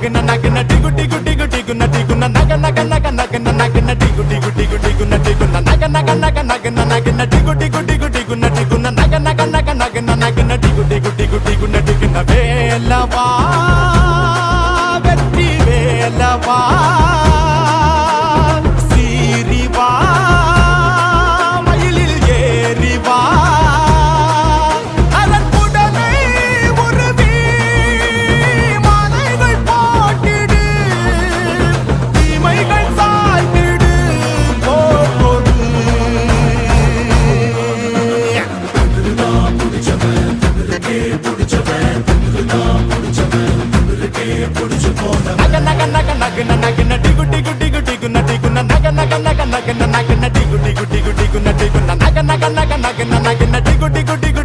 nagna nagna tigu tigu tigu tigu na tigu na naga naga naga nagna nagna tigu tigu tigu tigu na tigu na naga naga naga nagna nagna tigu tigu tigu tigu na tigu na naga naga naga nagna nagna tigu tigu tigu tigu na tigu na velava vetti velava siriva மயிலில் ஏறிவா அதன் உடலை உருவி மாலைகள் போட்டிடு தீமைகள் சாய்த்திடு போடு நக நக நக நக நக டிகு டிகு டிகு டிகு நடிகு நக நக நக நக நக டிகு டிகு டிகு டிகு நடிகு நக நக நக நக நக டிகு டிகு டிகு